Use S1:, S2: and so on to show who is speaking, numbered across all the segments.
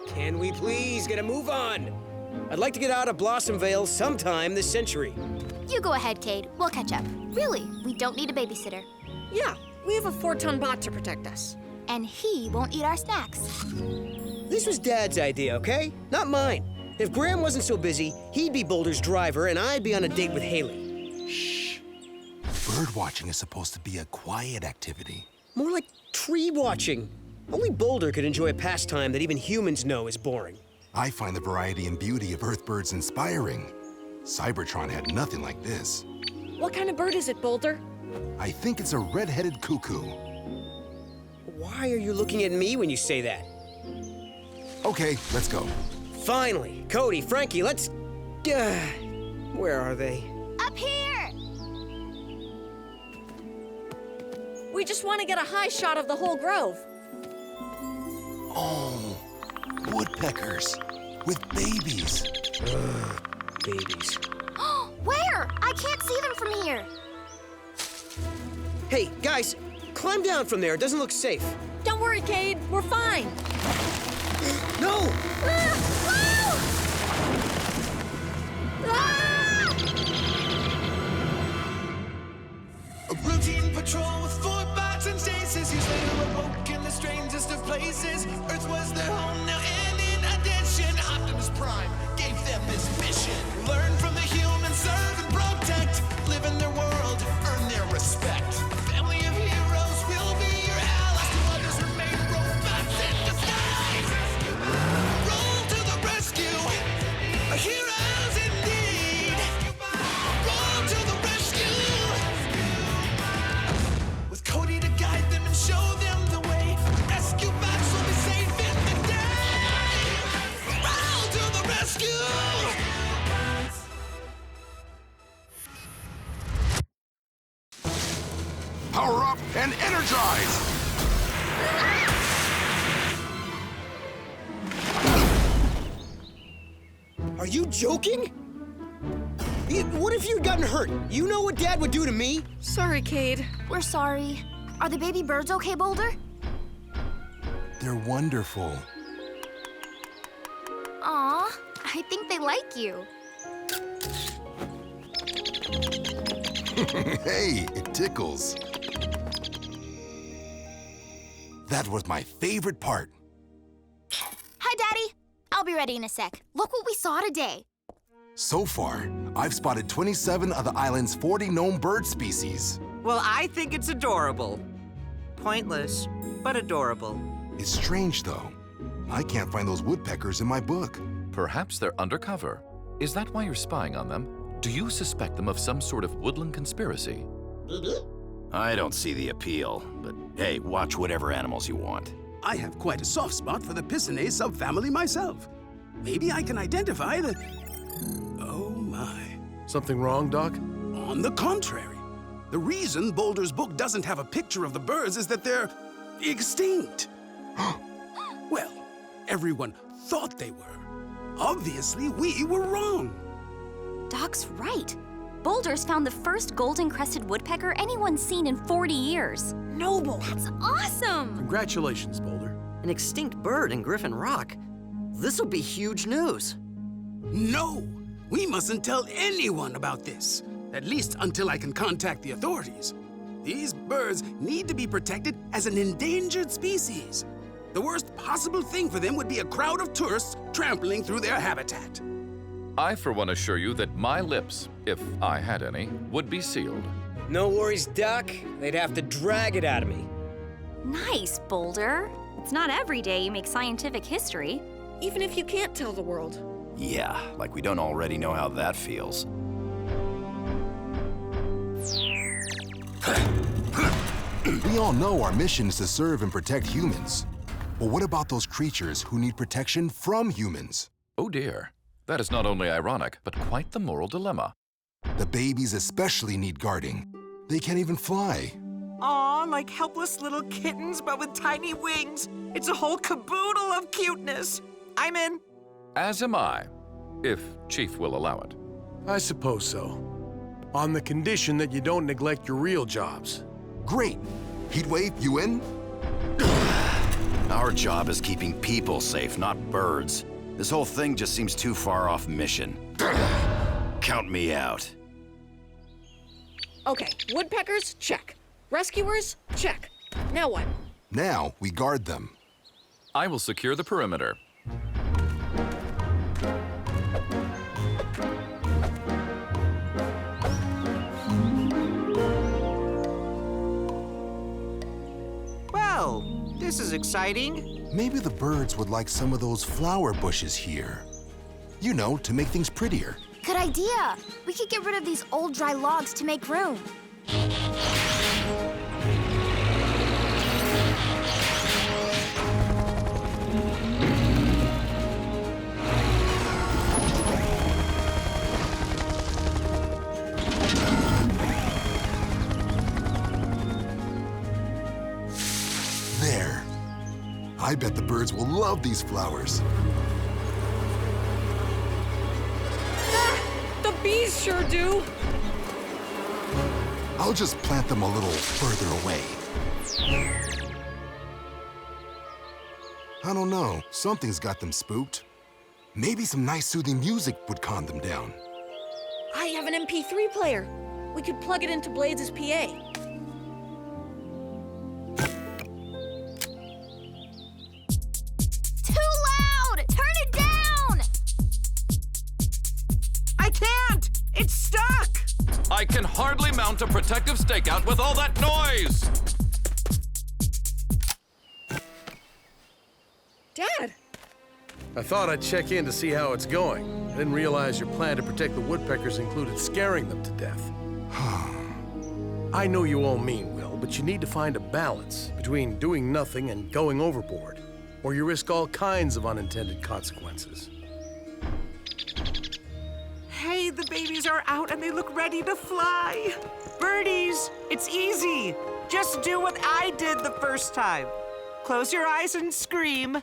S1: Can we please get a move on? I'd like to get out of Blossomvale sometime this century.
S2: You go ahead, Cade. We'll catch up. Really, we don't need a babysitter.
S3: Yeah, we have a 4-ton bot to protect us.
S2: And he won't eat our snacks.
S1: This was Dad's idea, okay? Not mine. If Graham wasn't so busy, he'd be Boulder's driver and I'd be on a date with Haley.
S4: Shh. Bird watching is supposed to be a quiet activity.
S1: More like tree watching. Only Boulder could enjoy a pastime that even humans know is boring.
S4: I find the variety and beauty of Earthbirds inspiring. Cybertron had nothing like this.
S3: What kind of bird is it, Boulder?
S4: I think it's a red-headed cuckoo.
S1: Why are you looking at me when you say that?
S4: Okay, let's go.
S1: Finally! Cody, Frankie, let's... where are they?
S2: Up here!
S3: We just want to get a high shot of the whole grove.
S4: Oh, woodpeckers with babies.
S1: Babies.
S2: Where? I can't see them from here.
S1: Hey, guys, climb down from there. It doesn't look safe.
S3: Don't worry, Cade. We're fine.
S1: No!
S5: A routine patrol with 4 bots and stasis. Years later, awoke in the strangest of places. Earth was their home now, and in addition, Optimus Prime gave them this mission. Learn from the humans, serve and protect. Live in their world, earn their respect. A family of heroes will be your allies. To others remain robots in disguise. Roll to the rescue. Heroes indeed. Roll to the rescue. With Cody to guide them and show them the way. Rescue bots will be safe in the day. Roll to the rescue.
S4: Power up and energize!
S1: Are you joking? What if you'd gotten hurt? You know what Dad would do to me?
S3: Sorry, Cade.
S2: We're sorry. Are the baby birds okay, Boulder?
S4: They're wonderful.
S2: Aw, I think they like you.
S4: Hey, it tickles. That was my favorite part.
S2: Hi, Daddy. I'll be ready in a sec. Look what we saw today.
S4: So far, I've spotted 27 of the island's 40 known bird species.
S6: Well, I think it's adorable. Pointless, but adorable.
S4: It's strange, though. I can't find those woodpeckers in my book.
S7: Perhaps they're undercover. Is that why you're spying on them? Do you suspect them of some sort of woodland conspiracy?
S8: I don't see the appeal, but hey, watch whatever animals you want.
S9: I have quite a soft spot for the Piscidae subfamily myself. Maybe I can identify the... Oh, my.
S10: Something wrong, Doc?
S9: On the contrary. The reason Boulder's book doesn't have a picture of the birds is that they're extinct. Well, everyone thought they were. Obviously, we were wrong.
S11: Doc's right. Boulder's found the first golden-crested woodpecker anyone's seen in 40 years.
S3: Noble.
S11: That's awesome!
S10: Congratulations, Boulder.
S6: An extinct bird in Griffin Rock. This'll be huge news.
S9: No, we mustn't tell anyone about this. At least until I can contact the authorities. These birds need to be protected as an endangered species. The worst possible thing for them would be a crowd of tourists trampling through their habitat.
S7: I, for one, assure you that my lips, if I had any, would be sealed.
S1: No worries, Doc. They'd have to drag it out of me.
S11: Nice, Boulder. It's not every day you make scientific history.
S3: Even if you can't tell the world.
S8: Yeah, like we don't already know how that feels.
S4: We all know our mission is to serve and protect humans. But what about those creatures who need protection from humans?
S7: Oh dear. That is not only ironic, but quite the moral dilemma.
S4: The babies especially need guarding. They can't even fly.
S6: Aw, like helpless little kittens, but with tiny wings. It's a whole caboodle of cuteness. I'm in.
S7: As am I, if Chief will allow it.
S10: I suppose so. On the condition that you don't neglect your real jobs.
S4: Great. Heatwave, you in?
S8: Our job is keeping people safe, not birds. This whole thing just seems too far off mission. Count me out.
S3: Okay, woodpeckers, check. Rescuers, check. Now what?
S4: Now we guard them.
S7: I will secure the perimeter.
S6: Well, this is exciting.
S4: Maybe the birds would like some of those flower bushes here. You know, to make things prettier.
S2: Good idea. We could get rid of these old dry logs to make room.
S4: There. I bet the birds will love these flowers.
S3: The bees sure do.
S4: I'll just plant them a little further away. I don't know. Something's got them spooked. Maybe some nice soothing music would calm them down.
S3: I have an MP3 player. We could plug it into Blades' PA.
S2: Too loud! Turn it down!
S6: I can't! It's stuck!
S7: I can hardly mount a protective stakeout with all that noise!
S3: Dad!
S10: I thought I'd check in to see how it's going. I didn't realize your plan to protect the woodpeckers included scaring them to death. I know you all mean well, but you need to find a balance between doing nothing and going overboard, or you risk all kinds of unintended consequences.
S6: Hey, the babies are out and they look ready to fly. Birdies, it's easy. Just do what I did the first time. Close your eyes and scream.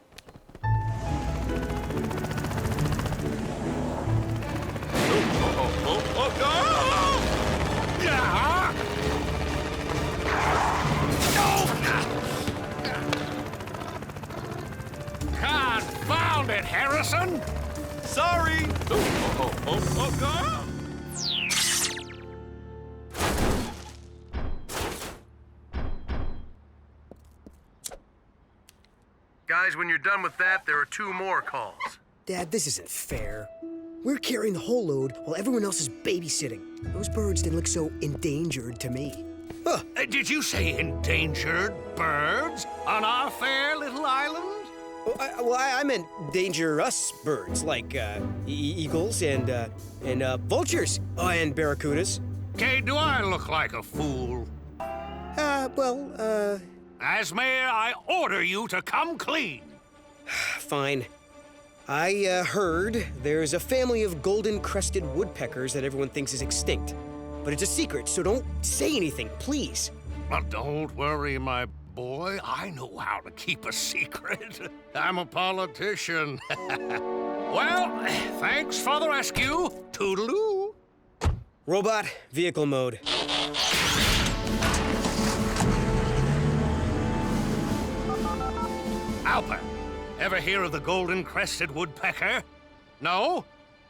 S12: Confound it, Harrison!
S7: Sorry!
S10: Guys, when you're done with that, there are 2 more calls.
S1: Dad, this isn't fair. We're carrying the whole load while everyone else is babysitting. Those birds didn't look so endangered to me. Huh.
S12: Did you say endangered birds on our fair little island?
S1: Well, I meant dangerous birds, like eagles and vultures. Oh, and barracudas.
S12: Okay, do I look like a fool? As mayor, I order you to come clean.
S1: Fine. I heard there's a family of golden-crested woodpeckers that everyone thinks is extinct. But it's a secret, so don't say anything, please.
S12: But don't worry, my boy. I know how to keep a secret. I'm a politician. Well, thanks for the rescue. Toodaloo.
S1: Robot, vehicle mode.
S12: Alper, ever hear of the golden-crested woodpecker? No?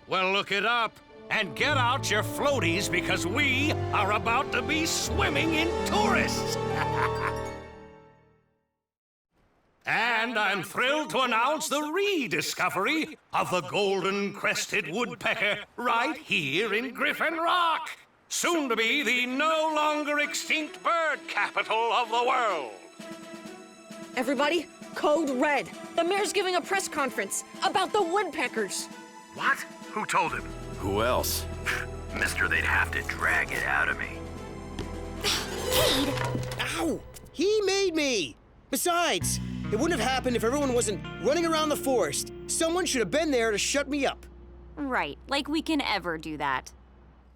S12: Well, look it up and get out your floaties because we are about to be swimming in tourists. And I'm thrilled to announce the rediscovery of the golden-crested woodpecker right here in Griffin Rock, soon to be the no longer extinct bird capital of the world.
S3: Everybody, code red. The mayor's giving a press conference about the woodpeckers.
S10: What? Who told him?
S8: Who else?
S13: Mister, they'd have to drag it out of me.
S1: Ow! He made me! Besides, it wouldn't have happened if everyone wasn't running around the forest. Someone should have been there to shut me up.
S11: Right, like we can ever do that.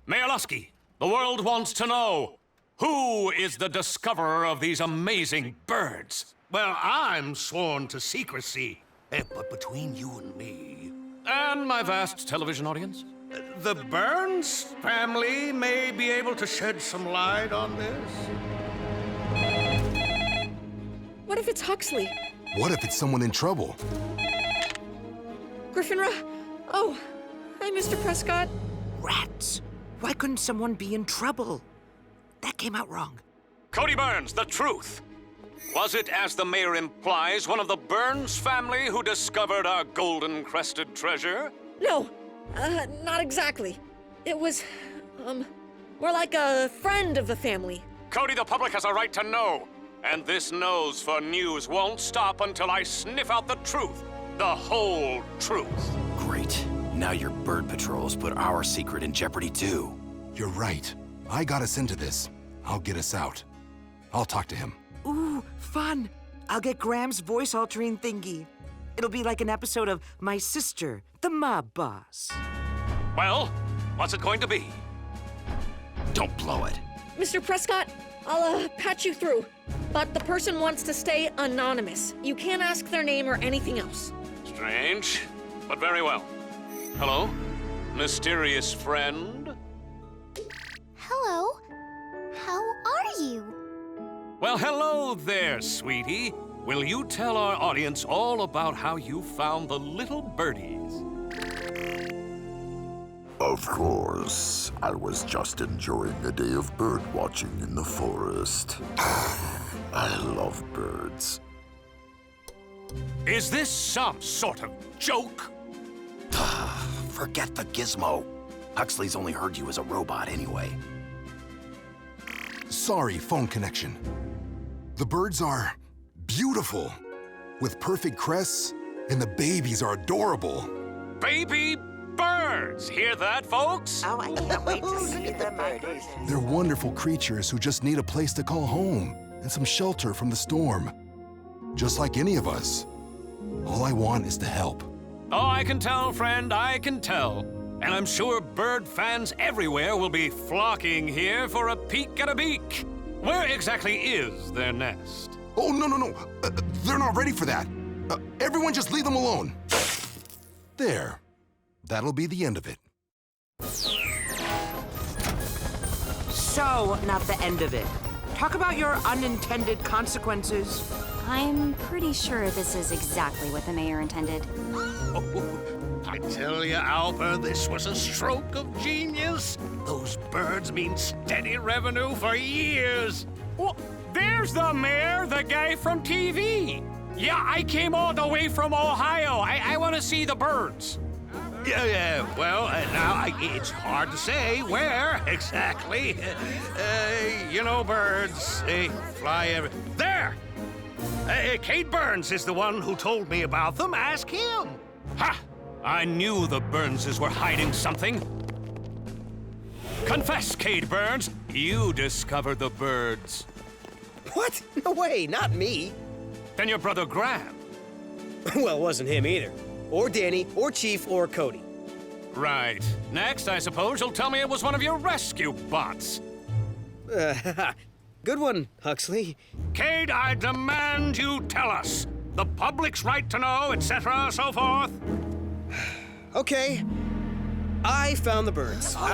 S12: Mayor Lusky, the world wants to know, who is the discoverer of these amazing birds? Well, I'm sworn to secrecy, but between you and me, and my vast television audience, The Burns family may be able to shed some light on this.
S3: What if it's Huxley?
S4: What if it's someone in trouble?
S3: Griffin Rock? Oh, hi, Mr. Prescott.
S6: Rats! Why couldn't someone be in trouble? That came out wrong.
S14: Cody Burns, the truth. Was it, as the mayor implies, one of the Burns family who discovered our golden-crested treasure?
S3: No, not exactly. It was, more like a friend of the family.
S14: Cody, the public has a right to know. And this nose for news won't stop until I sniff out the truth. The whole truth.
S8: Great. Now your bird patrols put our secret in jeopardy too.
S4: You're right. I got us into this. I'll get us out. I'll talk to him.
S6: Ooh, fun! I'll get Graham's voice-altering thingy. It'll be like an episode of My Sister, the Mob Boss.
S14: Well, what's it going to be?
S8: Don't blow it.
S3: Mr. Prescott, I'll, patch you through. But the person wants to stay anonymous. You can't ask their name or anything else.
S14: Strange, but very well. Hello, mysterious friend?
S2: Hello. How are you?
S14: Well, hello there, sweetie. Will you tell our audience all about how you found the little birdies?
S15: Of course. I was just enjoying a day of bird watching in the forest. I love birds.
S14: Is this some sort of joke?
S8: Forget the gizmo. Huxley's only heard you as a robot anyway.
S4: Sorry, phone connection. The birds are beautiful, with perfect crests, and the babies are adorable.
S14: Baby birds! Hear that, folks?
S6: Oh, I can't wait to see the birdies.
S4: They're wonderful creatures who just need a place to call home and some shelter from the storm. Just like any of us. All I want is to help.
S14: Oh, I can tell, friend, I can tell. And I'm sure bird fans everywhere will be flocking here for a peek at a beak. Where exactly is their nest?
S4: Oh, no. They're not ready for that. Everyone just leave them alone. There. That'll be the end of it.
S6: So, not the end of it. Talk about your unintended consequences.
S11: I'm pretty sure this is exactly what the mayor intended.
S12: I tell you, Alpha, this was a stroke of genius. Those birds mean steady revenue for years.
S14: Oh, there's the mayor, the guy from TV. Yeah, I came all the way from Ohio. I want to see the birds.
S12: Yeah, well, now, it's hard to say where exactly. You know, birds, they fly there! Kate Burns is the one who told me about them. Ask him.
S14: Ha! I knew the Burnses were hiding something. Confess, Kate Burns, you discovered the birds.
S1: What? No way, not me.
S14: Then your brother Graham.
S1: Well, it wasn't him either. Or Danny, or Chief, or Cody.
S14: Right. Next, I suppose you'll tell me it was one of your rescue bots.
S1: Good one, Huxley.
S12: Cade, I demand you tell us. The public's right to know, etc., so forth.
S1: Okay. I found the birds.
S14: Now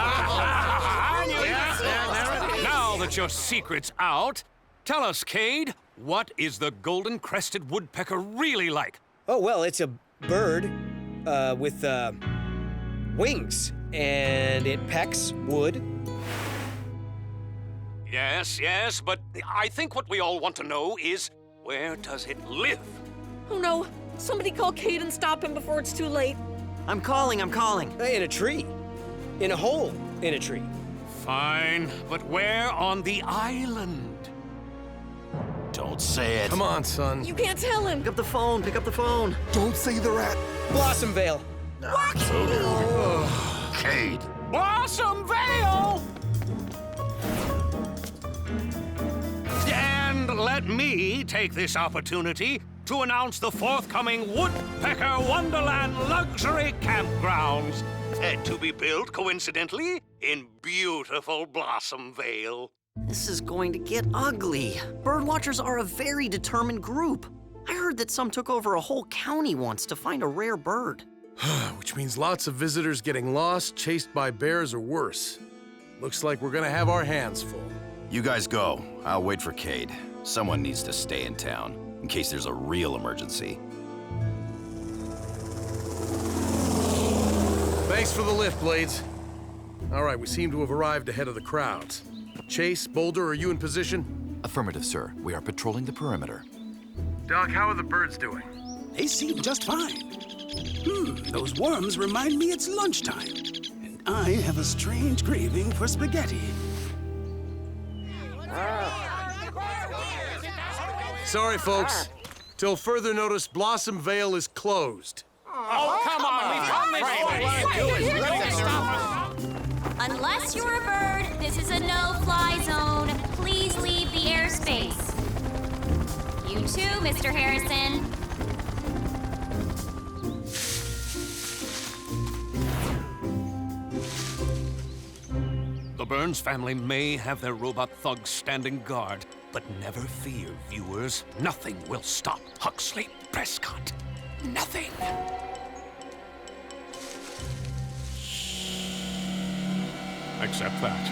S14: that your secret's out, tell us, Cade, what is the golden-crested woodpecker really like?
S1: Oh, well, it's a bird with wings, and it pecks wood.
S14: Yes, but I think what we all want to know is, where does it live?
S3: Oh no, somebody call Cade and stop him before it's too late.
S6: I'm calling.
S1: In a tree. In a hole in a tree.
S14: Fine, but where on the island?
S8: Don't say it.
S10: Come on, son.
S3: You can't tell him.
S6: Pick up the phone.
S4: Don't say they're at
S1: Blossom Vale.
S3: What?
S15: Cade.
S14: Blossom Vale!
S12: And let me take this opportunity to announce the forthcoming Woodpecker Wonderland Luxury Campgrounds, to be built, coincidentally, in beautiful Blossom Vale.
S6: This is going to get ugly. Birdwatchers are a very determined group. I heard that some took over a whole county once to find a rare bird.
S10: Which means lots of visitors getting lost, chased by bears, or worse. Looks like we're gonna have our hands full.
S8: You guys go. I'll wait for Cade. Someone needs to stay in town, in case there's a real emergency.
S10: Thanks for the lift, Blades. All right, we seem to have arrived ahead of the crowds. Chase, Boulder, are you in position?
S7: Affirmative, sir. We are patrolling the perimeter.
S10: Doc, how are the birds doing?
S9: They seem just fine. Those worms remind me it's lunchtime. And I have a strange craving for spaghetti.
S10: Sorry, folks. Till further notice, Blossom Vale is closed.
S14: Oh, come on!
S11: Unless you're a bird, this is a no-fly zone. Please leave the airspace. You too, Mr. Harrison.
S14: The Burns family may have their robot thugs standing guard, but never fear, viewers. Nothing will stop Huxley Prescott. Nothing. Except that.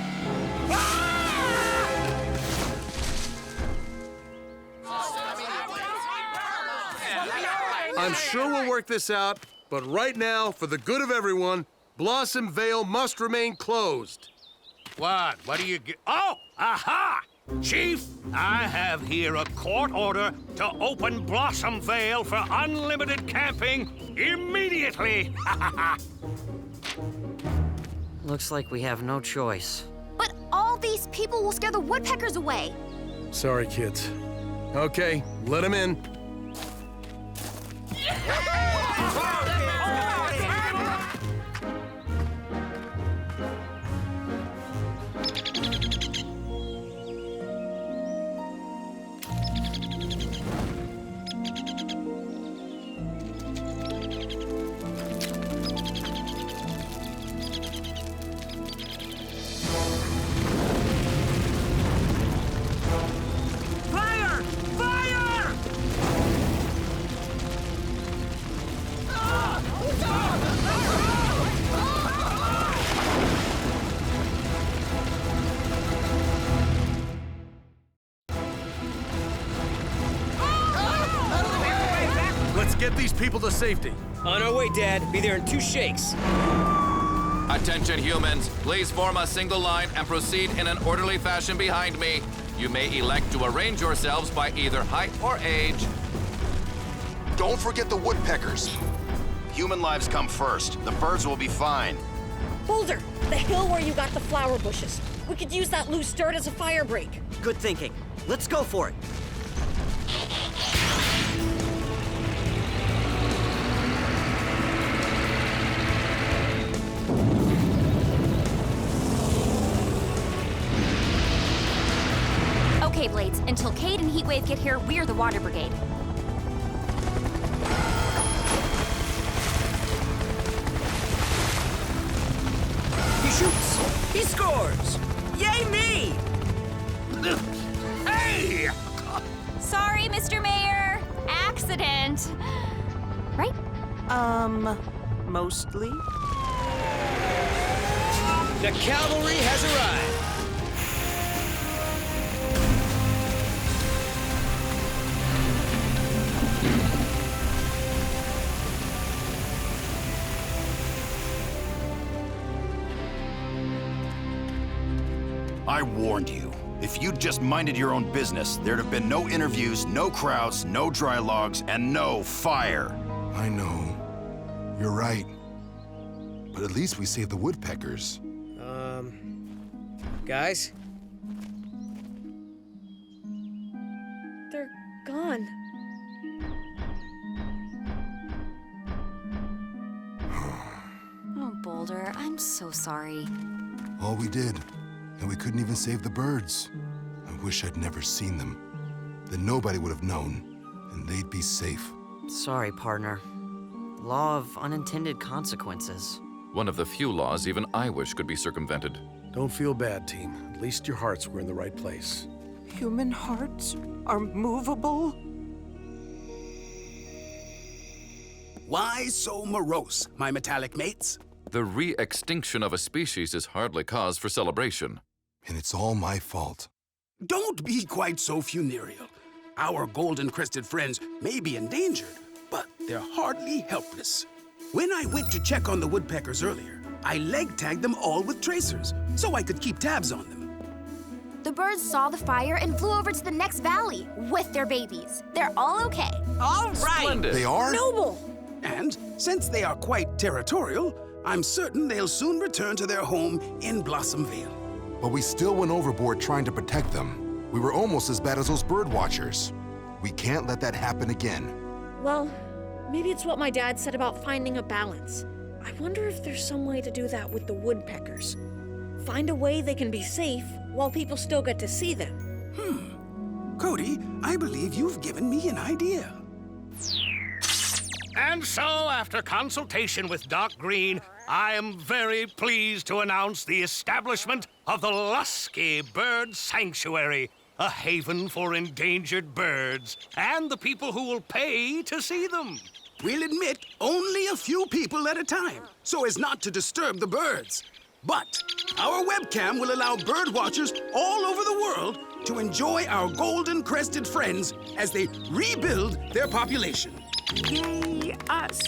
S10: I'm sure we'll work this out, but right now, for the good of everyone, Blossom Vale must remain closed.
S12: What? What do you get? Oh! Aha! Chief, I have here a court order to open Blossom Vale for unlimited camping immediately.
S6: Looks like we have no choice.
S2: But all these people will scare the woodpeckers away.
S10: Sorry, kids. Okay, let them in. Get these people to safety.
S1: On our way, Dad. Be there in 2 shakes.
S7: Attention, humans. Please form a single line and proceed in an orderly fashion behind me. You may elect to arrange yourselves by either height or age.
S8: Don't forget the woodpeckers. Human lives come first. The birds will be fine.
S3: Boulder, the hill where you got the flower bushes. We could use that loose dirt as a fire break.
S6: Good thinking. Let's go for it.
S11: Okay, Blades, until Cade and Heatwave get here, we're the water brigade.
S6: He shoots! He scores! Yay me!
S12: Hey!
S11: Sorry, Mr. Mayor. Accident. Right?
S6: Mostly?
S1: The cavalry has arrived.
S8: I warned you. If you'd just minded your own business, there'd have been no interviews, no crowds, no dry logs, and no fire.
S4: I know. You're right. But at least we saved the woodpeckers.
S1: Guys?
S3: They're gone.
S11: Oh, Boulder, I'm so sorry.
S4: All we did, and we couldn't even save the birds. I wish I'd never seen them. Then nobody would have known, and they'd be safe.
S6: Sorry, partner. Law of unintended consequences.
S7: One of the few laws even I wish could be circumvented.
S10: Don't feel bad, team. At least your hearts were in the right place.
S6: Human hearts are movable?
S9: Why so morose, my metallic mates?
S7: The re-extinction of a species is hardly cause for celebration.
S4: And it's all my fault.
S9: Don't be quite so funereal. Our golden-crested friends may be endangered, but they're hardly helpless. When I went to check on the woodpeckers earlier, I leg-tagged them all with tracers, so I could keep tabs on them.
S2: The birds saw the fire and flew over to the next valley with their babies. They're all okay.
S6: All right.
S7: Splendid.
S4: They are?
S3: Noble!
S9: And since they are quite territorial, I'm certain they'll soon return to their home in Blossom Vale.
S4: But we still went overboard trying to protect them. We were almost as bad as those bird watchers. We can't let that happen again.
S3: Well, maybe it's what my dad said about finding a balance. I wonder if there's some way to do that with the woodpeckers. Find a way they can be safe while people still get to see them.
S9: Cody, I believe you've given me an idea.
S12: And so, after consultation with Doc Green, I am very pleased to announce the establishment of the Lusky Bird Sanctuary, a haven for endangered birds, and the people who will pay to see them.
S9: We'll admit only a few people at a time, so as not to disturb the birds. But our webcam will allow bird watchers all over the world to enjoy our golden-crested friends as they rebuild their population.
S6: Yay, us.